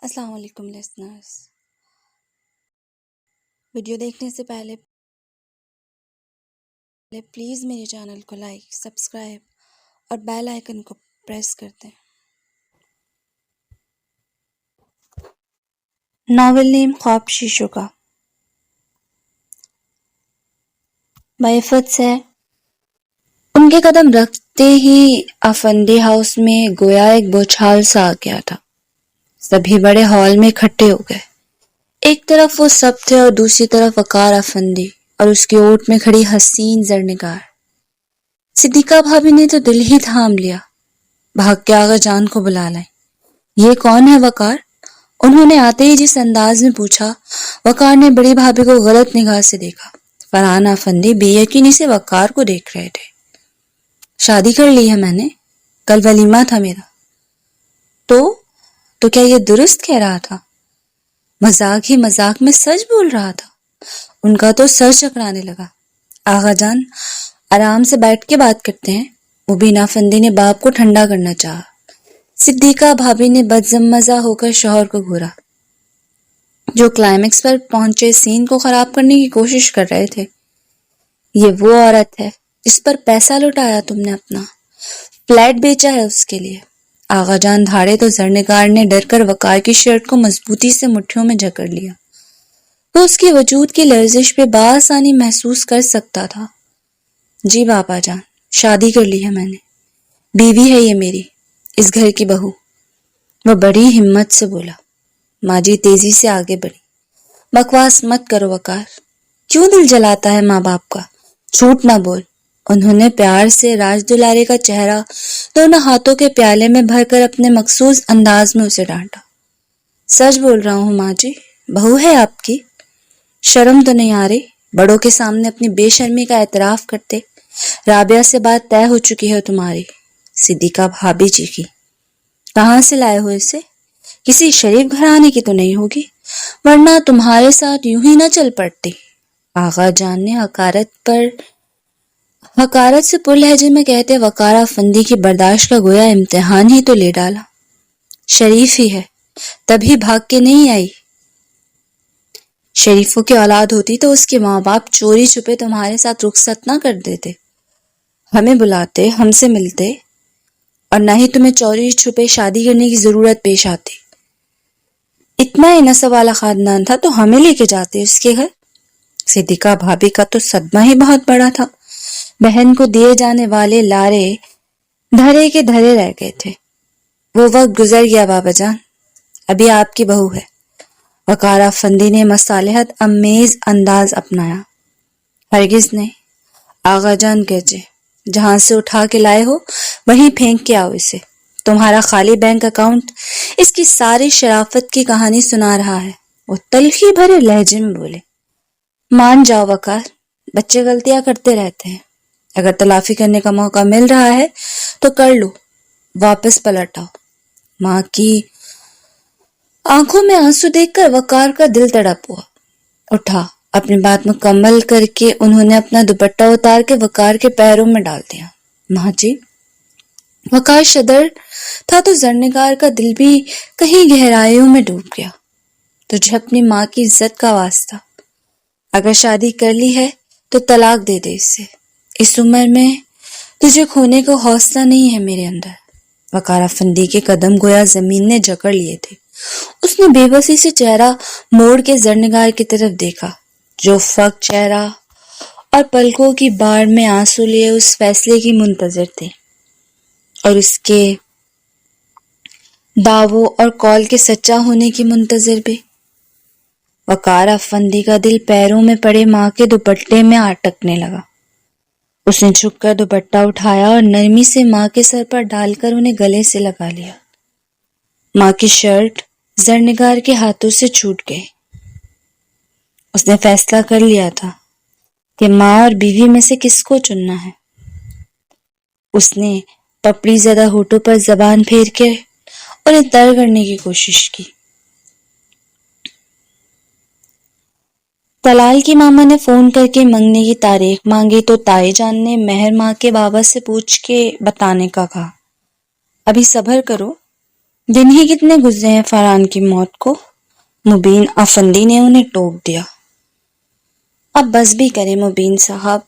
السلام علیکم listeners, video دیکھنے سے پہلے پلیز میرے چینل کو لائک، سبسکرائب اور بیل آئیکن کو پریس کر دیں۔ ناول نیم خواب شیشوں کا، بعفت سے ان کے قدم رکھتے ہی افندی ہاؤس میں گویا ایک بوچھال سا آ گیا تھا۔ سبھی بڑے ہال میں اکٹھے ہو گئے۔ ایک طرف وہ سب تھے اور دوسری طرف وقار افندی اور اس کی اوٹ میں کھڑی حسین زرنگار۔ صدیقہ بھابی نے تو دل ہی تھام لیا، بھاگ کے آغا جان کو بلا لائیں۔ یہ کون ہے وقار؟ انہوں نے آتے ہی جس انداز میں پوچھا، وقار نے بڑی بھابی کو غلط نگاہ سے دیکھا۔ فرحان افندی بے یقینی سے وقار کو دیکھ رہے تھے۔ شادی کر لی ہے میں نے، کل ولیمہ تھا میرا۔ تو کیا یہ درست کہہ رہا تھا؟ مذاق ہی مذاق میں سچ بول رہا تھا۔ ان کا تو سر چکرانے لگا۔ آغا جان آرام سے بیٹھ کے بات کرتے ہیں، مبین افندی نے باپ کو ٹھنڈا کرنا چاہا۔ صدیقہ بھابی نے بدمزہ ہو کر شوہر کو گھورا، جو کلائمیکس پر پہنچے سین کو خراب کرنے کی کوشش کر رہے تھے۔ یہ وہ عورت ہے جس پر پیسہ لٹایا تم نے، اپنا فلیٹ بیچا ہے اس کے لیے۔ آغا جان دھاڑے تو زرنگار نے ڈر کر وقار کی شرٹ کو مضبوطی سے مٹھیوں میں جکڑ لیا۔ وہ اس کی وجود کی لرزش پہ بآسانی محسوس کر سکتا تھا۔ جی بابا جان، شادی کر لی ہے میں نے، بیوی ہے یہ میری، اس گھر کی بہو۔ وہ بڑی ہمت سے بولا۔ ماں جی تیزی سے آگے بڑھی۔ بکواس مت کرو وقار، کیوں دل جلاتا ہے ماں باپ کا؟ جھوٹ نہ بول۔ انہوں نے پیار سے راج دلارے کا چہرہ دونوں ہاتھوں کے پیالے میں بھر کر اپنے مخصوص انداز میں اسے ڈانٹا۔ سچ بول رہا ہوں ماں جی، بہو ہے آپ کی، شرم تو نہیں آ رہی؟ بڑوں کے سامنے اپنی بے شرمی کا اعتراف کرتے۔ رابعہ سے بات طے ہو چکی ہے تمہاری؟ صدیقہ بھابی چیخی۔ کہاں سے لائے ہو اسے؟ کسی شریف گھرانے کی تو نہیں ہوگی، ورنہ تمہارے ساتھ یوں ہی نہ چل پڑتی۔ آغا جان نے حقارت سے پر لہجے میں کہتے وقار افندی کی برداشت کا گویا امتحان ہی تو لے ڈالا۔ شریف ہی ہے، تبھی بھاگ کے نہیں آئی۔ شریفوں کی اولاد ہوتی تو اس کے ماں باپ چوری چھپے تمہارے ساتھ رخصت نہ کر دیتے، ہمیں بلاتے، ہم سے ملتے، اور نہ ہی تمہیں چوری چھپے شادی کرنے کی ضرورت پیش آتی۔ اتنا ہی نسب والا خاندان تھا تو ہمیں لے کے جاتے اس کے گھر۔ صدیقہ بھابی کا تو صدمہ ہی بہت بڑا تھا۔ بہن کو دیے جانے والے لارے دھرے کے دھرے رہ گئے تھے۔ وہ وقت گزر گیا بابا جان، ابھی آپ کی بہو ہے۔ وقار افندی نے مصالحت امیز انداز اپنایا۔ ہرگز نہیں، آغا جان کہجے، جہاں سے اٹھا کے لائے ہو وہیں پھینک کے آؤ اسے۔ تمہارا خالی بینک اکاؤنٹ اس کی ساری شرافت کی کہانی سنا رہا ہے۔ وہ تلخی بھرے لہجے میں بولے۔ مان جاؤ وقار، بچے غلطیاں کرتے رہتے ہیں، اگر تلافی کرنے کا موقع مل رہا ہے تو کر لو، واپس پلٹ آؤ۔ ماں کی آنکھوں میں آنسو دیکھ کر وقار کا دل تڑپ ہوا۔ اٹھا، اپنی بات مکمل کر کے انہوں نے اپنا دوپٹہ اتار کے وقار کے پیروں میں ڈال دیا۔ ماں جی، وقار شدر تھا تو زرنگار کا دل بھی کہیں گہرائیوں میں ڈوب گیا۔ تجھے اپنی ماں کی عزت کا واسطہ، اگر شادی کر لی ہے تو طلاق دے دے اسے، اس عمر میں تجھے کھونے کو حوصلہ نہیں ہے میرے اندر۔ وقار افندی کے قدم گویا زمین نے جکڑ لیے تھے۔ اس نے بے بسی سے چہرہ موڑ کے زرنگار کی طرف دیکھا، جو فق چہرہ اور پلکوں کی باڑ میں آنسو لیے اس فیصلے کی منتظر تھے، اور اس کے دعووں اور قول کے سچا ہونے کی منتظر بھی۔ وقار افندی کا دل پیروں میں پڑے ماں کے دوپٹے میں اٹکنے لگا۔ اس نے جھک کر دوپٹہ اٹھایا اور نرمی سے ماں کے سر پر ڈال کر انہیں گلے سے لگا لیا۔ ماں کی شرٹ زرنگار کے ہاتھوں سے چھوٹ گئی۔ اس نے فیصلہ کر لیا تھا کہ ماں اور بیوی میں سے کس کو چننا ہے۔ اس نے پپڑی زدہ ہونٹوں پر زبان پھیر کے انہیں تر کرنے کی کوشش کی۔ طلال کی ماما نے فون کر کے منگنے کی تاریخ مانگی تو تائی جان نے مہر ماں کے بابا سے پوچھ کے بتانے کا کہا۔ ابھی صبر کرو، دن ہی کتنے گزرے ہیں فرحان کی موت کو، مبین افندی نے انہیں ٹوک دیا۔ اب بس بھی کرے مبین صاحب،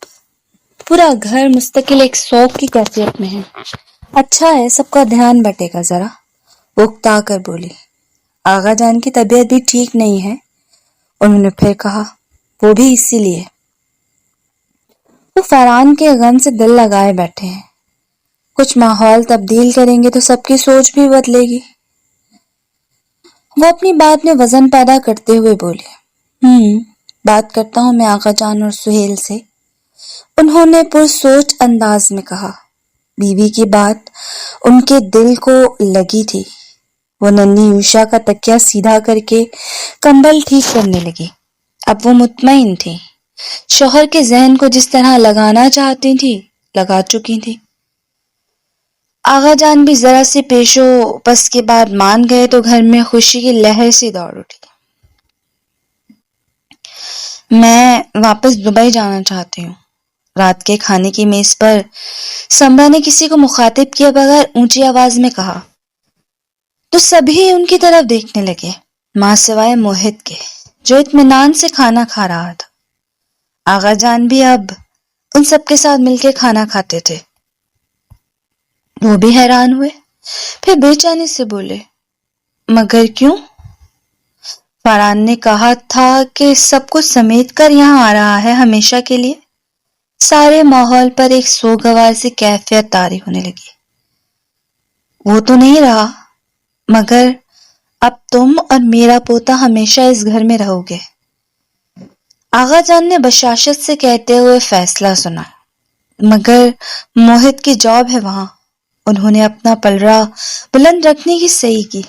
پورا گھر مستقل ایک شوق کی کیفیت میں ہے۔ اچھا ہے سب کا دھیان بٹے گا ذرا، وہ اکتا کر بولی۔ آغا جان کی طبیعت بھی ٹھیک نہیں ہے، انہوں نے پھر کہا، وہ بھی اسی لیے۔ وہ فرحان کے غم سے دل لگائے بیٹھے ہیں، کچھ ماحول تبدیل کریں گے تو سب کی سوچ بھی بدلے گی۔ وہ اپنی بات میں وزن پیدا کرتے ہوئے بولے، بات کرتا ہوں میں آغا جان اور سہیل سے، انہوں نے پرسوچ انداز میں کہا۔ بیوی کی بات ان کے دل کو لگی تھی۔ وہ ننھی اوشا کا تکیہ سیدھا کر کے کمبل ٹھیک کرنے لگی۔ اب وہ مطمئن تھی، شوہر کے ذہن کو جس طرح لگانا چاہتی تھی لگا چکی تھی۔ آغا جان بھی ذرا سے پیش و پس کے بعد مان گئے تو گھر میں خوشی کی لہر سی دوڑ اٹھی۔ میں واپس دبئی جانا چاہتی ہوں، رات کے کھانے کی میز پر سمرا نے کسی کو مخاطب کیے بغیر اونچی آواز میں کہا، تو سبھی ان کی طرف دیکھنے لگے، ماں سوائے موہت کے جو اطمینان سے کھانا کھا رہا تھا۔ آغا جان بھی اب ان سب کے ساتھ مل کے کھانا کھاتے تھے۔ وہ بھی حیران ہوئے، پھر بے چینی سے بولے، مگر کیوں؟ فرحان نے کہا تھا کہ سب کچھ سمیٹ کر یہاں آ رہا ہے ہمیشہ کے لیے۔ سارے ماحول پر ایک سوگوار سی کیفیت طاری ہونے لگی۔ وہ تو نہیں رہا، مگر اب تم اور میرا پوتا ہمیشہ اس گھر میں رہو گے، آغا جان نے بشاشت سے کہتے ہوئے فیصلہ سنا۔ مگر موہت کی جاب ہے وہاں، انہوں نے اپنا پلڑا بلند رکھنے کی صحیح کی۔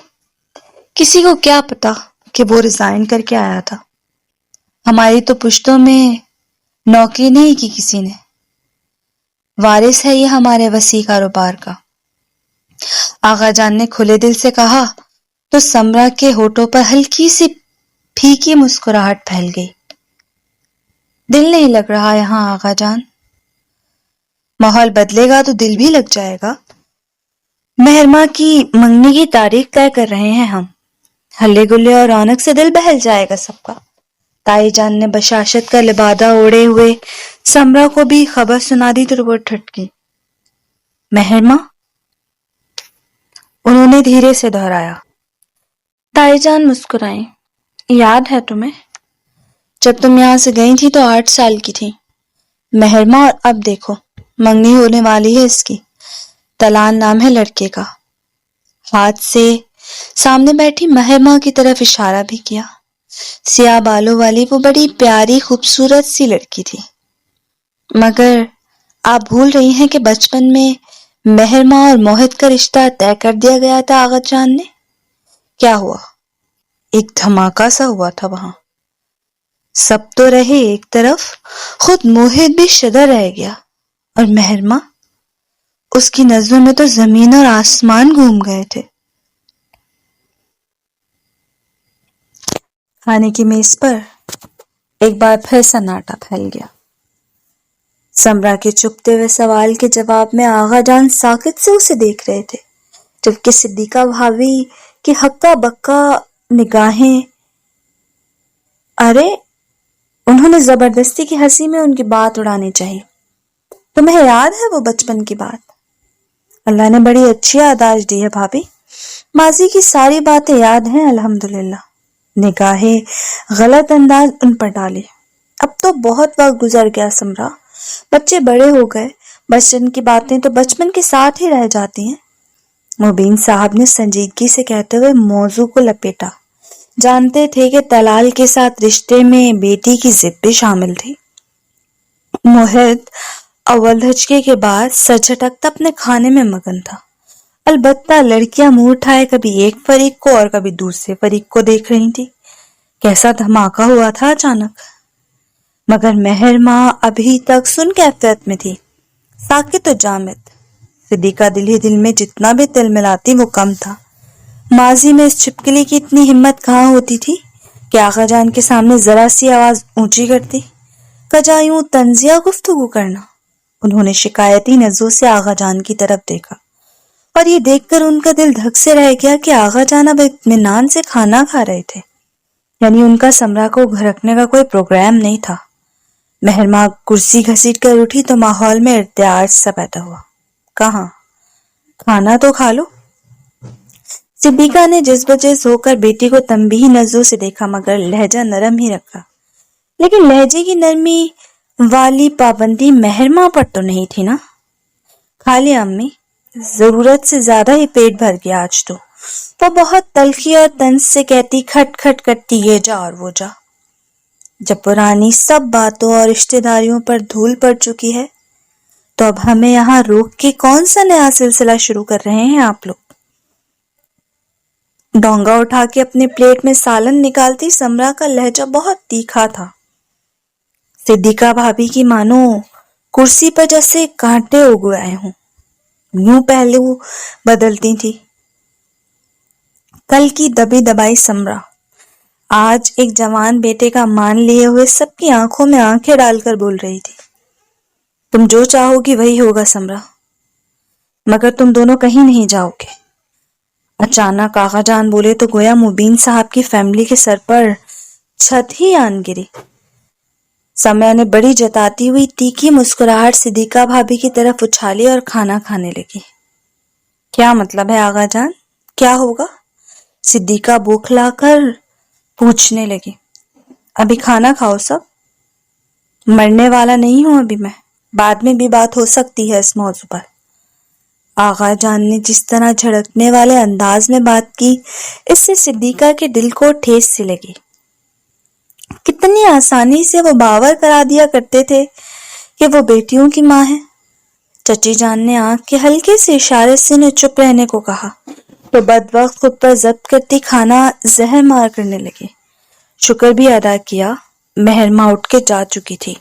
کسی کو کیا پتا کہ وہ ریزائن کر کے آیا تھا، ہماری تو پشتوں میں نوکری نہیں کی کسی نے، وارث ہے یہ ہمارے وسیع کاروبار کا۔ آغا جان نے کھلے دل سے کہا تو سمرا کے ہونٹوں پر ہلکی سی پھیکی مسکراہٹ پھیل گئی۔ دل نہیں لگ رہا یہاں آغا جان؟ ماحول بدلے گا تو دل بھی لگ جائے گا۔ مہرماں کی منگنی کی تاریخ طے کر رہے ہیں ہم، ہلے گلے اور رونق سے دل بہل جائے گا سب کا۔ تائی جان نے بشاشت کا لبادہ اوڑے ہوئے سمرا کو بھی خبر سنا دی تو وہ ٹھٹکی۔ مہرماں؟ انہوں نے دھیرے سے دہرایا۔ تائی جان مسکرائیں، یاد ہے تمہیں؟ جب تم یہاں سے گئی تھی تو 8 سال کی تھی مہرماں، اور اب دیکھو منگنی ہونے والی ہے اس کی، تلان نام ہے لڑکے کا۔ ہاتھ سے سامنے بیٹھی مہرماں کی طرف اشارہ بھی کیا۔ سیاہ بالوں والی وہ بڑی پیاری خوبصورت سی لڑکی تھی، مگر آپ بھول رہی ہیں کہ بچپن میں مہرماں اور موہت کا رشتہ طے کر دیا گیا تھا آغا جان نے۔ کیا ہوا؟ ایک دھماکہ سا ہوا تھا وہاں، سب تو رہے ایک طرف، خود موہت بھی شدہ رہ گیا، اور مہرماں، اس کی نظروں میں تو زمین اور آسمان گھوم گئے تھے۔ کھانے کی میز پر ایک بار پھر سناٹا پھیل گیا۔ سمرا کے چپتے ہوئے سوال کے جواب میں آغا جان ساکت سے اسے دیکھ رہے تھے، جبکہ صدیقہ بھابھی کی ہکا بکا نگاہیں، ارے انہوں نے زبردستی کی ہنسی میں ان کی بات اڑانی چاہی۔ تمہیں یاد ہے وہ بچپن کی بات؟ اللہ نے بڑی اچھی یادداشت دی ہے بھابھی، ماضی کی ساری باتیں یاد ہیں الحمدللہ۔ نگاہیں غلط انداز ان پر ڈالی۔ اب تو بہت وقت گزر گیا سمرا، بچے بڑے ہو گئے، بچپن کی باتیں تو بچپن کے ساتھ ہی رہ جاتی ہیں۔ مبین صاحب نے سنجیدگی سے کہتے ہوئے موضوع کو لپیٹا، جانتے تھے کہ طلال کے ساتھ رشتے میں بیٹی کی ضد بھی شامل تھی۔ موہت اول دھچکے کے بعد سر جھٹکتا اپنے کھانے میں مگن تھا، البتہ لڑکیاں منہ اٹھائے کبھی ایک فریق کو اور کبھی دوسرے فریق کو دیکھ رہی تھی۔ کیسا دھماکہ ہوا تھا اچانک! مگر مہرماں ابھی تک سن کیفیت میں تھی، ساکت و جامد۔ صدیقہ دل ہی دل میں جتنا بھی تل ملاتی وہ کم تھا۔ ماضی میں اس چھپکلی کی اتنی ہمت کہاں ہوتی تھی کہ آغا جان کے سامنے ذرا سی آواز اونچی کرتی، کجا یوں طنزیہ گفتگو کرنا۔ انہوں نے شکایتی نظروں سے آغا جان کی طرف دیکھا اور یہ دیکھ کر ان کا دل دھک سے رہ گیا کہ آغا جان اب اطمینان سے کھانا کھا رہے تھے، یعنی ان کا سمرا کو گھرکنے کا کوئی پروگرام نہیں تھا۔ مہرماں کرسی گھسیٹ کر اٹھی تو ماحول میں ارتعاش سا پیدا ہوا۔ کہاں؟ کھانا تو کھا لو۔ صدیقہ نے جس وجہ ہو کر بیٹی کو تنبیہی نظروں سے دیکھا، مگر لہجہ نرم ہی رکھا۔ لیکن لہجے کی نرمی والی پابندی مہرماں پر تو نہیں تھی نا۔ کھا لیا امی، ضرورت سے زیادہ ہی پیٹ بھر گیا آج تو۔ وہ بہت تلخی اور طنز سے کہتی، کھٹ کھٹ کرتی، یہ جا اور وہ جا۔ جب پرانی سب باتوں اور رشتہ داریوں پر دھول پڑ چکی ہے تو اب ہمیں یہاں روک کے کون سا نیا سلسلہ شروع کر رہے ہیں آپ لوگ؟ ڈونگا اٹھا کے اپنے پلیٹ میں سالن نکالتی سمرا کا لہجہ بہت تیکھا تھا۔ صدیقہ بھابھی کی مانو کرسی پر جیسے کانٹے اگ آئے ہوں، یوں پہلو بدلتی تھی۔ کل کی دبی دبائی سمرا آج ایک جوان بیٹے کا مان لیے ہوئے سب کی آنکھوں میں آنکھیں ڈال کر بول رہی تھی، تم جو چاہو گی وہی ہوگا سمرا، مگر تم دونوں کہیں نہیں جاؤ گے۔ اچانک آغا جان بولے تو گویا مبین صاحب کی فیملی کے سر پر چھت ہی آن گری۔ سمرا نے بڑی جتاتی ہوئی تیکھی مسکراہٹ صدیقہ بھابھی کی طرف اچھالی اور کھانا کھانے لگی۔ کیا مطلب ہے آغا جان، کیا ہوگا؟ صدیقہ بوکھلا کر پوچھنے لگی۔ ابھی کھانا کھاؤ سب، مرنے والا نہیں ہوں ابھی میں، بعد میں بھی بات ہو سکتی ہے اس موضوع پر۔ آغا جان نے جس طرح جھڑکنے والے انداز میں بات کی، اس سے صدیقہ کے دل کو ٹھیس سی لگی۔ کتنی آسانی سے وہ باور کرا دیا کرتے تھے کہ وہ بیٹیوں کی ماں ہے۔ چچی جان نے آنکھ کے ہلکے سے اشارے سے انہیں چپ رہنے کو کہا تو بدبخت خود پر ضبط کرتی کھانا زہر مار کرنے لگے۔ شکر بھی ادا کیا، مہرماں اٹھ کے جا چکی تھی۔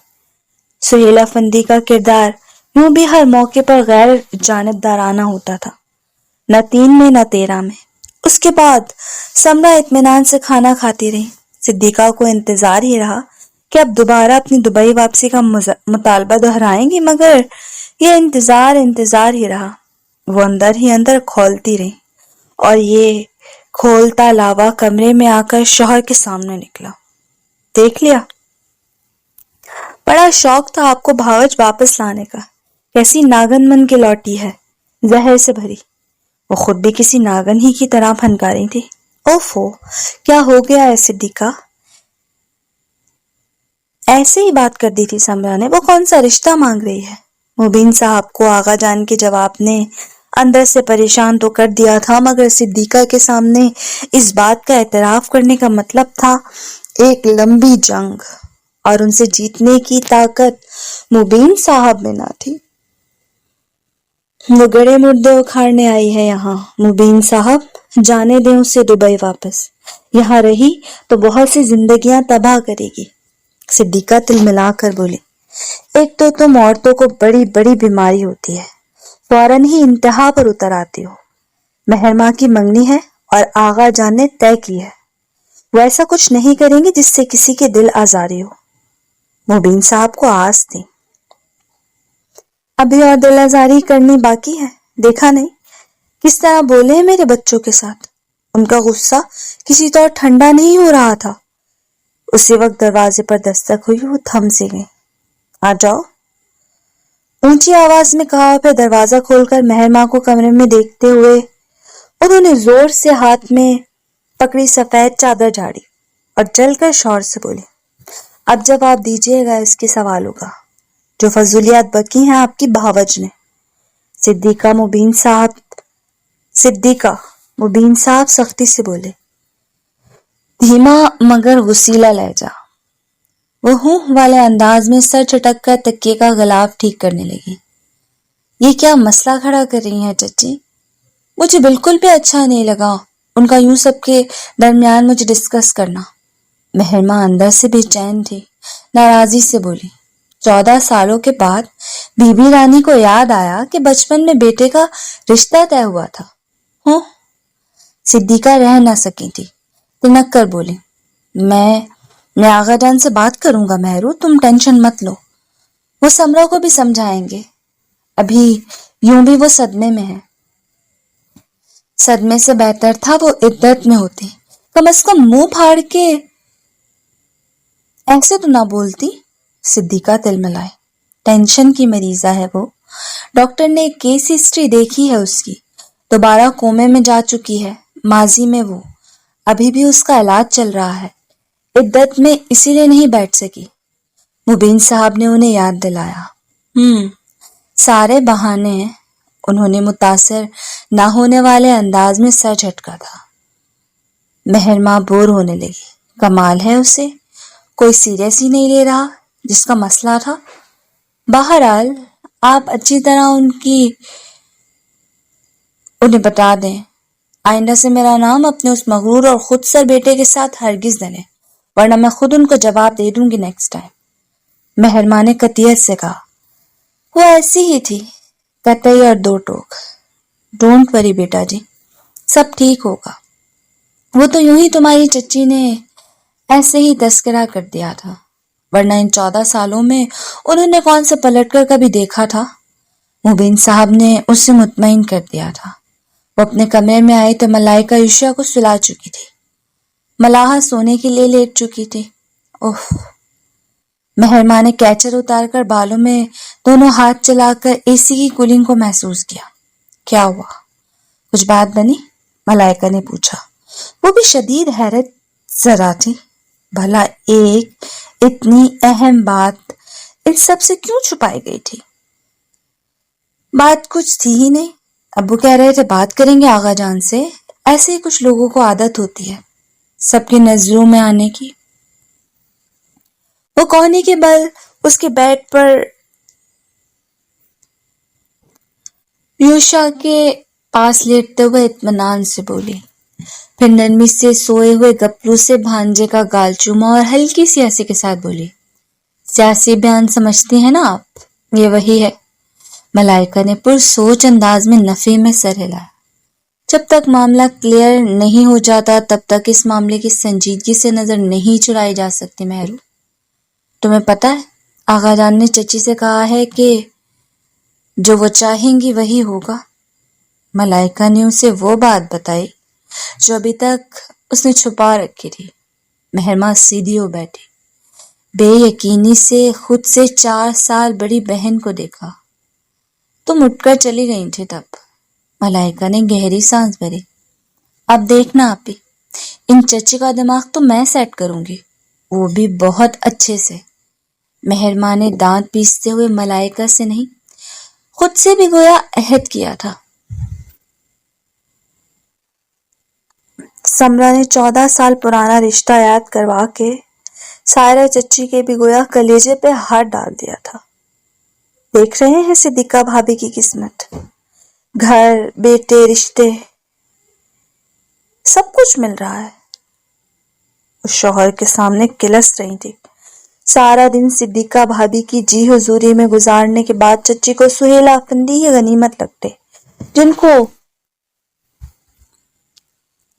سہیل افندی کا کردار یوں بھی ہر موقع پر غیر جانبدارانہ ہوتا تھا، نہ 3 میں نہ 13 میں۔ اس کے بعد سمرا اطمینان سے کھانا کھاتی رہی۔ صدیقہ کو انتظار ہی رہا کہ اب دوبارہ اپنی دبئی واپسی کا مطالبہ دہرائیں گی، مگر یہ انتظار ہی رہا۔ وہ اندر ہی اندر کھولتی رہی اور یہ کھولتا لاوا کمرے میں آ کر شوہر کے سامنے نکلا۔ دیکھ لیا؟ بڑا شوق تھا آپ کو بھاوج واپس لانے کا، کیسی ناگن من کے لوٹی ہے، زہر سے بھری۔ وہ خود بھی کسی ناگن ہی کی طرح پھنکاری تھی۔ اوفو، کیا ہو گیا ہے صدیقہ؟ ایسے ہی بات کر دی تھی سمرا نے، وہ کون سا رشتہ مانگ رہی ہے؟ مبین صاحب کو آغا جان کے جواب نے اندر سے پریشان تو کر دیا تھا، مگر صدیقہ کے سامنے اس بات کا اعتراف کرنے کا مطلب تھا ایک لمبی جنگ، اور ان سے جیتنے کی طاقت مبین صاحب میں نہ تھی۔ وہ گڑے مردے اکھاڑنے آئی ہے یہاں، مبین صاحب جانے دیں اسے دبئی واپس، یہاں رہی تو بہت سی زندگیاں تباہ کرے گی۔ صدیقہ تلملا کر بولی، ایک تو تم عورتوں کو بڑی بڑی بیماری ہوتی ہے، فوراً ہی انتہا پر اتر آتی ہو۔ مہرماں کی منگنی ہے اور آغا جان نے طے کی ہے، وہ ایسا کچھ نہیں کریں گے جس سے کسی کے دل آزاری ہو۔ مبین صاحب کو آس تھی، ابھی اور دل آزاری کرنی باقی ہے، دیکھا نہیں کس طرح بولے ہیں میرے بچوں کے ساتھ؟ ان کا غصہ کسی طور ٹھنڈا نہیں ہو رہا تھا۔ اسی وقت دروازے پر دستک ہوئی، وہ تھم سے گئی۔ آ جاؤ، اونچی آواز میں کہا، پھر دروازہ کھول کر مہرماں کو کمرے میں دیکھتے ہوئے انہوں نے زور سے ہاتھ میں پکڑی سفید چادر جھاڑی اور جل کر شور سے بولی، اب جواب دیجیے گا اس کے سوالوں کا جو فضولیات بکی ہیں آپ کی بھاوج نے۔ صدیقہ مبین صاحب سختی سے بولے، دھیما مگر غسیلا لہجہ۔ وہ ہوں والے انداز میں سر چٹک کر تکیے کا غلاف ٹھیک کرنے لگی۔ یہ کیا مسئلہ کھڑا کر رہی ہیں چچی؟ مجھے بالکل بھی اچھا نہیں لگا ان کا یوں سب کے درمیان مجھے ڈسکس کرنا۔ مہرماں اندر سے بے چین تھی، ناراضی سے بولی، 14 سالوں کے بعد بی بی رانی کو یاد آیا کہ بچپن میں بیٹے کا رشتہ طے ہوا تھا۔ ہوں؟ صدیقہ رہ نہ سکی تھی، تنک کر بولی، میں آغا جان سے بات کروں گا مہرو، تم ٹینشن مت لو، وہ سمرا کو بھی سمجھائیں گے، ابھی یوں بھی وہ صدمے میں ہے۔ صدمے سے بہتر تھا وہ عدت میں ہوتی، کم از کم منہ پھاڑ کے ایسے تو نہ بولتی۔ صدیقہ تلملائے۔ ٹینشن کی مریضہ ہے وہ، ڈاکٹر نے کیس ہسٹری دیکھی ہے اس کی، دوبارہ کومے میں جا چکی ہے، ماضی میں وہ، ابھی بھی اس کا علاج چل رہا ہے، عدت میں اسی لیے نہیں بیٹھ سکی۔ مبین صاحب نے انہیں یاد دلایا۔ سارے بہانے ہیں۔ انہوں نے متاثر نہ ہونے والے انداز میں سر جھٹکا تھا۔ مہرماں بور ہونے لگی۔ کمال ہے اسے، کوئی سیریس ہی نہیں لے رہا جس کا مسئلہ تھا۔ بہرحال آپ اچھی طرح انہیں بتا دیں، آئندہ سے میرا نام اپنے اس مغرور اور خود سر بیٹے کے ساتھ ہرگز نہ لیں، ورنہ میں خود ان کو جواب دے دوں گی نیکسٹ ٹائم۔ مہرماں نے قطعیت سے کہا۔ وہ ایسی ہی تھی، قطعی اور دو ٹوک۔ ڈونٹ وری بیٹا جی، سب ٹھیک ہوگا۔ وہ تو یوں ہی تمہاری چچی نے ایسے ہی تذکرہ کر دیا تھا، ورنہ ان 14 سالوں میں انہوں نے کون سے پلٹ کر کبھی دیکھا تھا۔ مبین صاحب نے اسے مطمئن کر دیا تھا۔ وہ اپنے کمرے میں آئی تو ملائکہ عشاء کو سلا چکی تھی، ملاحہ سونے کے لیے لیٹ چکی تھی۔ اوہ! مہرماں نے کیچر اتار کر بالوں میں دونوں ہاتھ چلا کر اے سی کی کولنگ کو محسوس کیا۔ کیا ہوا؟ کچھ بات بنی؟ ملائکہ نے پوچھا۔ وہ بھی شدید حیرت زدہ تھی۔ بھلا ایک اتنی اہم بات ان سب سے کیوں چھپائی گئی تھی؟ بات کچھ تھی ہی نہیں، ابو کہہ رہے تھے بات کریں گے آغا جان سے، ایسے ہی کچھ لوگوں کو عادت ہوتی ہے سب کی نظروں میں آنے کی۔ وہ کوہنی کے بل اس کے بیڈ پر یوشا کے پاس لیٹتے ہوئے اطمینان سے بولی، پھر نرمی سے سوئے ہوئے گپلو سے بھانجے کا گال چوما اور ہلکی سی ہنسی کے ساتھ بولی، سیاسی بیان سمجھتی ہیں نا آپ، یہ وہی ہے۔ ملائکہ نے پرسوچ انداز میں نفی میں سر ہلایا۔ جب تک معاملہ کلیئر نہیں ہو جاتا تب تک اس معاملے کی سنجیدگی سے نظر نہیں چڑھائی جا سکتی مہرو۔ تمہیں پتہ ہے آغا جان نے چچی سے کہا ہے کہ جو وہ چاہیں گی وہی ہوگا۔ ملائکہ نے اسے وہ بات بتائی جو ابھی تک اس نے چھپا رکھی تھی۔ مہرماں سیدھی ہو بیٹھی، بے یقینی سے خود سے 4 سال بڑی بہن کو دیکھا۔ تم اٹھ کر چلی گئی تھی تب۔ ملائکہ نے گہری سانس بھری۔ اب دیکھنا آپی، ان چچی کا دماغ تو میں سیٹ کروں گی، وہ بھی بہت اچھے سے۔ مہرماں نے دانت پیستے ہوئے ملائکہ سے نہیں خود سے بھی گویا عہد کیا تھا۔ سمرا نے 14 سال پرانا رشتہ یاد کروا کے سائرہ چچی کے بھی گویا کلیجے پہ ہاتھ ڈال دیا تھا۔ دیکھ رہے ہیں صدیقہ بھابھی کی قسمت، گھر، بیٹے، رشتے، سب کچھ مل رہا ہے۔ اس شوہر کے سامنے کلس رہی تھی، سارا دن صدیقہ بھابھی کی جی حضوری میں گزارنے کے بعد چچی کو سہیل افندی ہی غنیمت لگتے، جن کو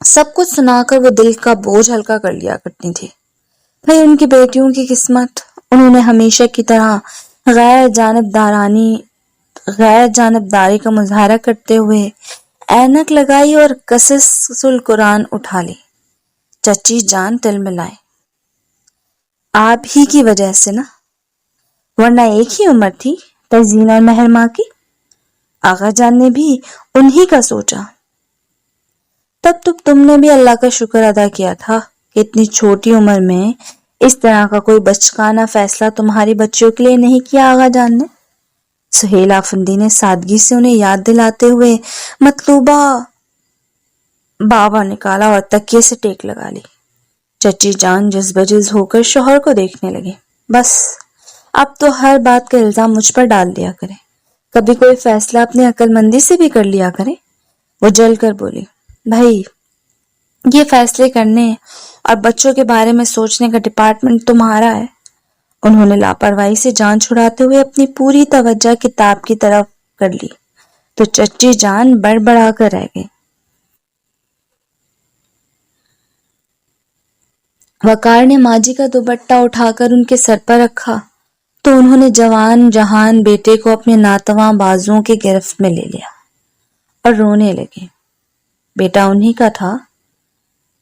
سب کچھ سنا کر وہ دل کا بوجھ ہلکا کر لیا کرتی تھی۔ بھئی ان کی بیٹیوں کی قسمت، انہوں نے ہمیشہ کی طرح غیر جانبداری کا مظاہرہ کرتے ہوئے اینک لگائی اور قصص القرآن اٹھا لی۔ چچی جان تل ملائے، آپ ہی کی وجہ سے نا، ورنہ ایک ہی عمر تھی تزئین اور مہرماں کی۔ آغا جان نے بھی انہی کا سوچا۔ تب تو تم نے بھی اللہ کا شکر ادا کیا تھا کہ اتنی چھوٹی عمر میں اس طرح کا کوئی بچکانہ فیصلہ تمہاری بچیوں کے لیے نہیں کیا آغا جان نے۔ سہیل افندی نے سادگی سے انہیں یاد دلاتے ہوئے مطلوبہ بابا نکالا اور تکیے سے ٹیک لگا لی۔ چچی جان جذبہ جذب ہو کر شوہر کو دیکھنے لگے۔ بس اب تو ہر بات کا الزام مجھ پر ڈال دیا کرے، کبھی کوئی فیصلہ اپنی عقل مندی سے بھی کر لیا کرے۔ وہ جل کر بولی، بھائی یہ فیصلے کرنے اور بچوں کے بارے میں سوچنے کا ڈپارٹمنٹ تمہارا ہے۔ انہوں نے لاپرواہی سے جان چھڑاتے ہوئے اپنی پوری توجہ کتاب کی طرف کر لی تو چچی جان بڑبڑا کر رہ گئی۔ وقار نے ماجی کا دوپٹہ اٹھا کر ان کے سر پر رکھا تو انہوں نے جوان جہان بیٹے کو اپنے ناتواں بازوؤں کی گرفت میں لے لیا اور رونے لگے۔ بیٹا انہی کا تھا،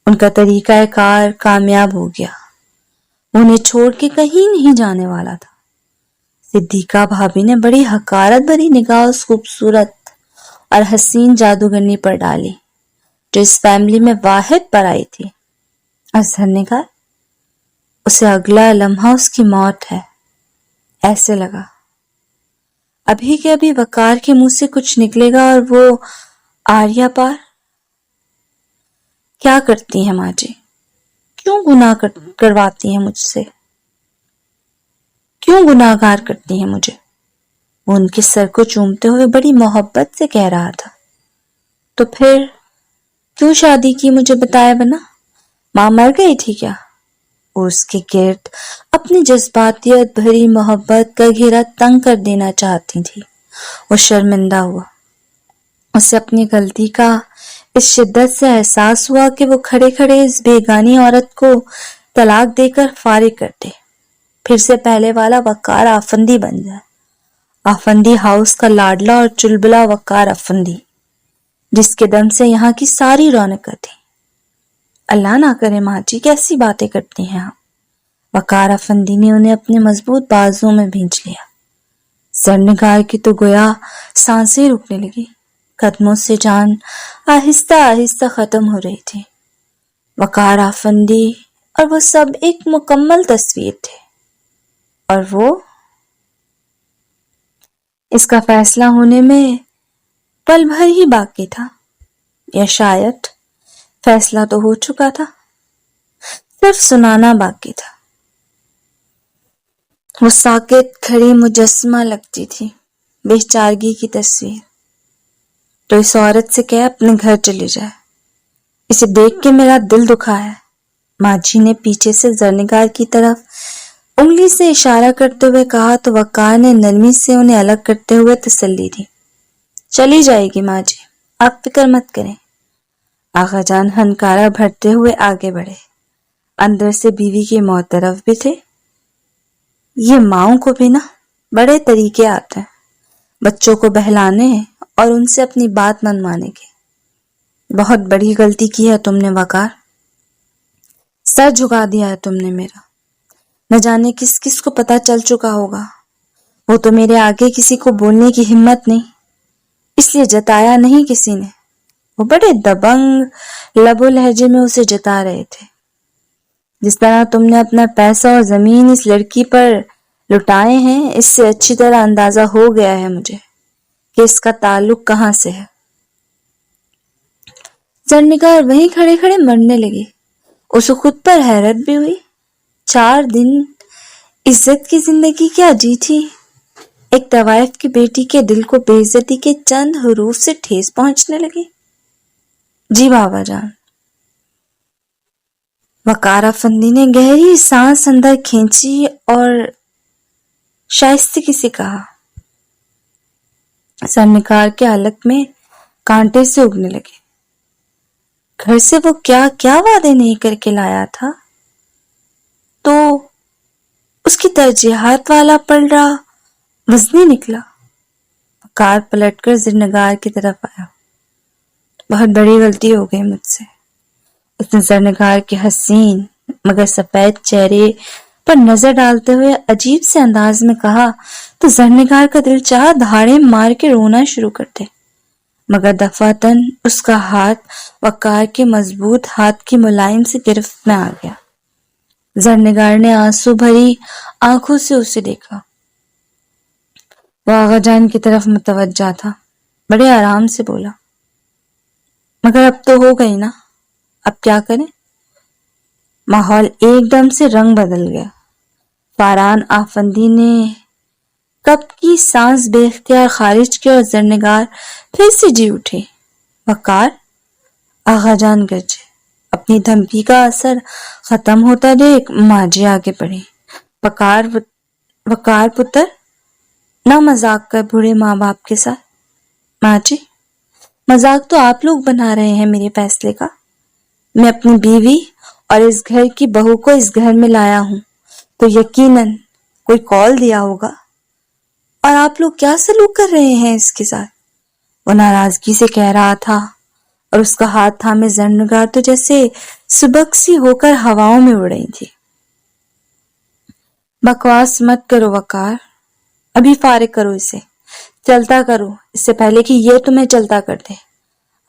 ان کا طریقہ کار کامیاب ہو گیا، انہیں چھوڑ کے کہیں نہیں جانے والا تھا۔ صدیقہ بھابھی نے بڑی حقارت بھری نگاہ اس خوبصورت اور حسین جادوگرنی پر ڈالی جو اس فیملی میں واحد پرائی تھی۔ اظہر نے کہا، اسے اگلا لمحہ اس کی موت ہے۔ ایسے لگا ابھی کے ابھی وقار کے منہ سے کچھ نکلے گا اور وہ آریہ پار۔ کیا کرتی ہیں ماں جی؟ کیوں گناہ کرواتی ہیں مجھ سے؟ کیوں گناہ گار کرتی ہیں مجھے؟ وہ ان کے سر کو چومتے ہوئے بڑی محبت سے کہہ رہا تھا۔ تو پھر کیوں شادی کی مجھے بتایا بنا؟ ماں مر گئی تھی کیا؟ وہ اس کے گرد اپنی جذباتیت بھری محبت کا گھیرا تنگ کر دینا چاہتی تھی۔ وہ شرمندہ ہوا، اسے اپنی غلطی کا اس شدت سے احساس ہوا کہ وہ کھڑے کھڑے اس بیگانی عورت کو طلاق دے کر فارغ کر دے، پھر سے پہلے والا وقار آفندی بن جائے، آفندی ہاؤس کا لاڈلا اور چلبلا وقار افندی، جس کے دم سے یہاں کی ساری رونقیں تھی۔ اللہ نہ کرے ماں جی، کیسی باتیں کرتی ہیں آپ؟ وقار افندی نے انہیں اپنے مضبوط بازوں میں بھینچ لیا۔ زرنگار کی تو گویا سانسیں رکنے لگی، قدموں سے جان آہستہ آہستہ ختم ہو رہی تھی۔ وقار افندی اور وہ سب ایک مکمل تصویر تھے، اور وہ اس کا فیصلہ ہونے میں پل بھر ہی باقی تھا، یا شاید فیصلہ تو ہو چکا تھا، صرف سنانا باقی تھا۔ وہ ساکت کھڑی مجسمہ لگتی تھی، بے چارگی کی تصویر۔ تو اس عورت سے کہے اپنے گھر چلی جائے، اسے دیکھ کے میرا دل دکھا ہے۔ ماں جی نے پیچھے سے زرنگار کی طرف انگلی سے اشارہ کرتے ہوئے کہا تو وقار نے نرمی سے انہیں الگ کرتے ہوئے تسلی دی۔ چلی جائے گی ماں جی، آپ فکر مت کریں۔ آغا جان ہنکارا بھرتے ہوئے آگے بڑھے، اندر سے بیوی کے معترف بھی تھے۔ یہ ماؤں کو بھی نا بڑے طریقے آتے ہیں بچوں کو بہلانے اور ان سے اپنی بات منوانے کے۔ بہت بڑی غلطی کی ہے تم نے وقار، سر جھکا دیا ہے تم نے میرا۔ نہ جانے کس کس کو پتہ چل چکا ہوگا، وہ تو میرے آگے کسی کو بولنے کی ہمت نہیں، اس لیے جتایا نہیں کسی نے۔ وہ بڑے دبنگ لب و لہجے میں اسے جتا رہے تھے۔ جس طرح تم نے اپنا پیسہ اور زمین اس لڑکی پر لٹائے ہیں، اس سے اچھی طرح اندازہ ہو گیا ہے مجھے کہ اس کا تعلق کہاں سے ہے۔ زرنگار وہیں کھڑے کھڑے مرنے لگی۔ اسے خود پر حیرت بھی ہوئی، 4 دن عزت کی زندگی کیا جی تھی، ایک طوائف کی بیٹی کے دل کو بے عزتی کے چند حروف سے ٹھیس پہنچنے لگی۔ جی بابا جان۔ وقار افندی نے گہری سانس اندر کھینچی اور شائستگی سے کہا۔ زرنگار کے حلق میں کانٹے سے اگنے لگے۔ گھر سے وہ کیا کیا وعدے نہیں کر کے لایا تھا، تو اس کی ترجیحات والا پلڑا وزنی نکلا۔ وقار پلٹ کر زرنگار کی طرف آیا۔ بہت بڑی غلطی ہو گئی مجھ سے، اس نے زرنگار کے حسین مگر سفید چہرے پر نظر ڈالتے ہوئے عجیب سے انداز میں کہا تو زرنگار کا دل چاہا دھاڑے مار کے رونا شروع کر دے، مگر دفعتاً اس کا ہاتھ وقار کے مضبوط ہاتھ کی ملائم سی گرفت میں آ گیا۔ زرنگار نے آنسو بھری آنکھوں سے اسے دیکھا۔ وہ آغا جان کی طرف متوجہ تھا، بڑے آرام سے بولا، مگر اب تو ہو گئی نا، اب کیا کریں؟ ماحول ایک دم سے رنگ بدل گیا۔ فاران آفندی نے کب کی سانس بے اختیار خارج کی اور زرنگار پھر سے جی اٹھی۔ وقار، آغا جان گرجے۔ اپنی دھمکی کا اثر ختم ہوتا دیکھ ماں جی آگے بڑھی۔ وقار پتر، نہ مذاق کر بوڑھے ماں باپ کے ساتھ۔ ماں جی، مذاق تو آپ لوگ بنا رہے ہیں میرے فیصلے کا۔ میں اپنی بیوی اور اس گھر کی بہو کو اس گھر میں لایا ہوں تو یقیناً کوئی کال دیا ہوگا، اور آپ لوگ کیا سلوک کر رہے ہیں اس کے ساتھ؟ وہ ناراضگی سے کہہ رہا تھا اور اس کا ہاتھ تھامے زرنگار تو جیسے سبک سی ہو کر ہواؤں میں اڑ رہی تھی۔ بکواس مت کرو وقار، ابھی فارغ کرو اسے، چلتا کرو اس سے پہلے کہ یہ تمہیں چلتا کر دے۔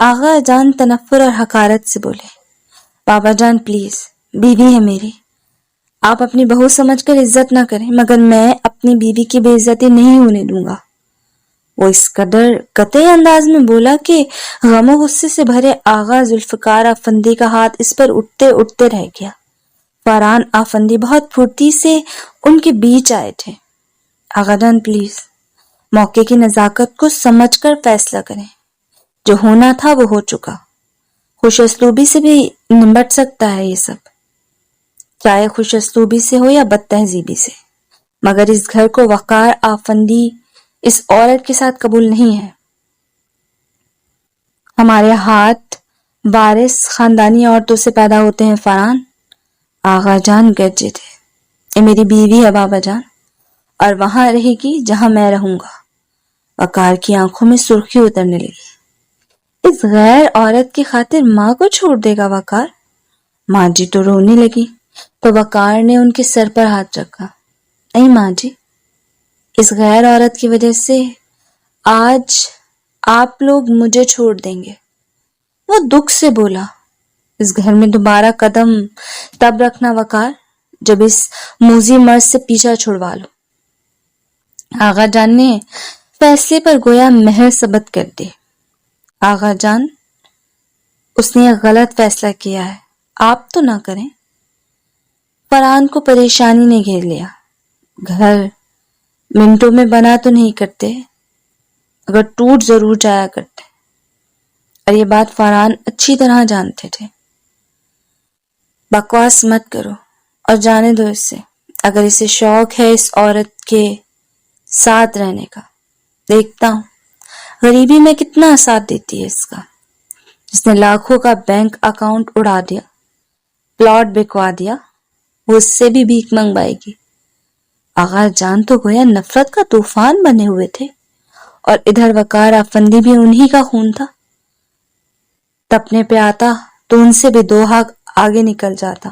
آغا جان تنفر اور حقارت سے بولے۔ بابا جان پلیز، بیوی ہے میری، آپ اپنی بہو سمجھ کر عزت نہ کریں، مگر میں اپنی بیوی کی بے عزتی نہیں ہونے دوں گا۔ وہ اس قدر قطعی انداز میں بولا کہ غم و غصے سے بھرے آغا ذوالفقار افندی کا ہاتھ اس پر اٹھتے اٹھتے رہ گیا۔ فرحان افندی بہت پھرتی سے ان کے بیچ آئے تھے۔ آغا جان پلیز، موقع کی نزاکت کو سمجھ کر فیصلہ کریں، جو ہونا تھا وہ ہو چکا، خوش اسلوبی سے بھی نمٹ سکتا ہے یہ سب، چاہے خوش اسلوبی سے ہو یا بد تہذیبی سے، مگر اس گھر کو وقار آفندی اس عورت کے ساتھ قبول نہیں ہے۔ ہمارے ہاتھ وارث خاندانی عورتوں سے پیدا ہوتے ہیں فرحان۔ آغا جان گرجے تھے۔ یہ میری بیوی ہے بابا جان، اور وہاں رہے گی جہاں میں رہوں گا۔ وقار کی آنکھوں میں سرخی اترنے لگی۔ اس غیر عورت کی خاطر ماں کو چھوڑ دے گا وقار؟ ماں جی تو رونے لگی، تو وقار نے ان کے سر پر ہاتھ رکھا۔ نہیں ماں جی، اس غیر عورت کی وجہ سے آج آپ لوگ مجھے چھوڑ دیں گے۔ وہ دکھ سے بولا۔ اس گھر میں دوبارہ قدم تب رکھنا وقار جب اس موذی مرض سے پیچھا چھڑوا لو۔ آغا جان نے فیصلے پر گویا مہر ثبت کر دی۔ آغا جان، اس نے ایک غلط فیصلہ کیا ہے، آپ تو نہ کریں۔ فرحان کو پریشانی نے گھیر لیا۔ گھر منٹوں میں بنا تو نہیں کرتے، اگر ٹوٹ ضرور جایا کرتے، اور یہ بات فرحان اچھی طرح جانتے تھے۔ بکواس مت کرو اور جانے دو اسے، اگر اسے شوق ہے اس عورت کے ساتھ رہنے کا۔ دیکھتا ہوں غریبی میں کتنا ساتھ دیتی ہے اس کا، جس نے لاکھوں کا بینک اکاؤنٹ اڑا دیا، پلاٹ بکوا دیا، وہ اس سے بھی بھیک منگوائے گی۔ آغا جان تو گویا نفرت کا طوفان بنے ہوئے تھے، اور ادھر وقار افندی بھی انہی کا خون تھا۔ تپنے پہ آتا تو ان سے بھی دو ہاتھ آگے نکل جاتا۔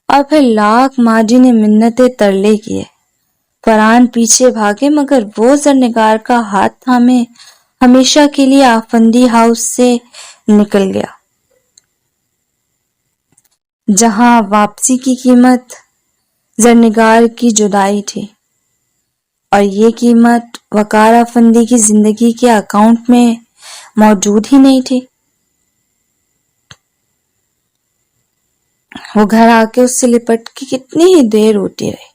اور پھر لاکھ ماں جی نے منتیں ترلے کیے، فرحان پیچھے بھاگے، مگر وہ زرنگار کا ہاتھ تھامے ہمیشہ کے لیے آفندی ہاؤس سے نکل گیا، جہاں واپسی کی قیمت زرنگار کی جدائی تھی، اور یہ قیمت وقار افندی کی زندگی کے اکاؤنٹ میں موجود ہی نہیں تھی۔ وہ گھر آ کے اس سے لپٹ کے کتنی ہی دیر ہوتی رہی،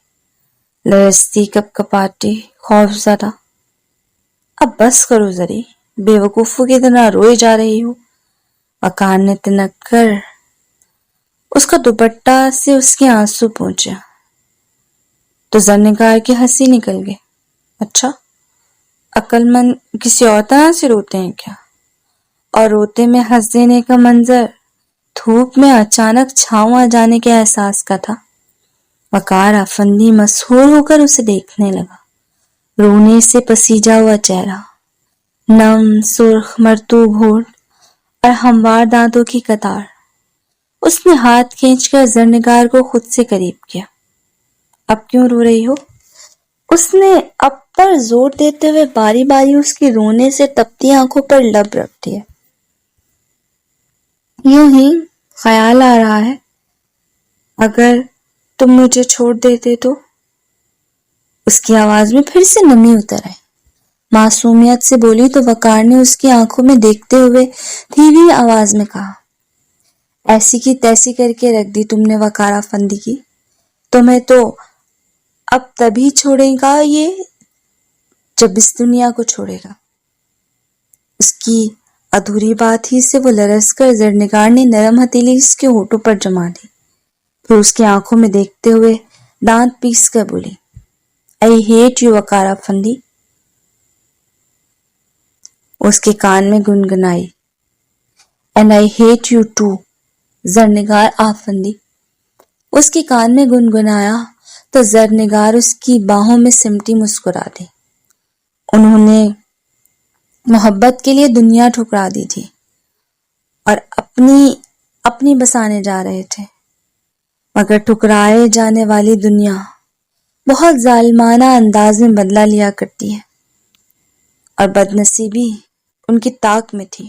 لرزتی، کپ کپاتی، خوف زدہ۔ اب بس کرو ذری، بے وقوفوں کی طرح روئے جا رہی ہو۔ وقار نے تنک کر اس کا دوپٹہ سے اس کے آنسو پونچھا تو زرنگار کی ہنسی نکل گئی۔ اچھا، عقل مند کسی اور طرح سے روتے ہیں کیا؟ اور روتے میں ہنس دینے کا منظر دھوپ میں اچانک چھاؤں آ جانے کے احساس کا تھا۔ وقار افندی مسحور ہو کر اسے دیکھنے لگا، رونے سے پسیجا ہوا چہرہ، نم سرخ مرطوب ہونٹ اور ہموار دانتوں کی قطار۔ اس نے ہاتھ کھینچ کر زرنگار کو خود سے قریب کیا۔ اب کیوں رو رہی ہو؟ اس نے اب پر زور دیتے ہوئے باری باری اس کی رونے سے تپتی آنکھوں پر لب رکھ دیا۔ یوں ہی خیال آ رہا ہے، اگر تم مجھے چھوڑ دیتے تو۔ اس کی آواز میں پھر سے نمی اتر آئی۔ معصومیت سے بولی تو وقار نے اس کی آنکھوں میں دیکھتے ہوئے دھیمی آواز میں کہا، ایسی کی تیسی کر کے رکھ دی تم نے وقار افندی کی، تمہیں تو اب تبھی چھوڑے گا یہ جب اس دنیا کو چھوڑے گا۔ اس کی ادھوری بات ہی سے وہ لرز کر زرنگار نے نرم ہتھیلی اس کے ہونٹوں پر جما دی، پھر اس کی آنکھوں میں دیکھتے ہوئے دانت پیس کر بولی، I hate you وقار افندی۔ اس کے کان میں گنگنائی، And I hate you too زرنگار Afandi. اس کے کان میں گنگنایا تو زرنگار اس کی باہوں میں سمٹی مسکرا دی۔ انہوں نے محبت کے لیے دنیا ٹھکرا دی تھی، اور اپنی بسانے جا رہے تھے، مگر ٹھکرائے جانے والی دنیا بہت ظالمانہ انداز میں بدلہ لیا کرتی ہے، اور بدنصیبی ان کی طاق میں تھی۔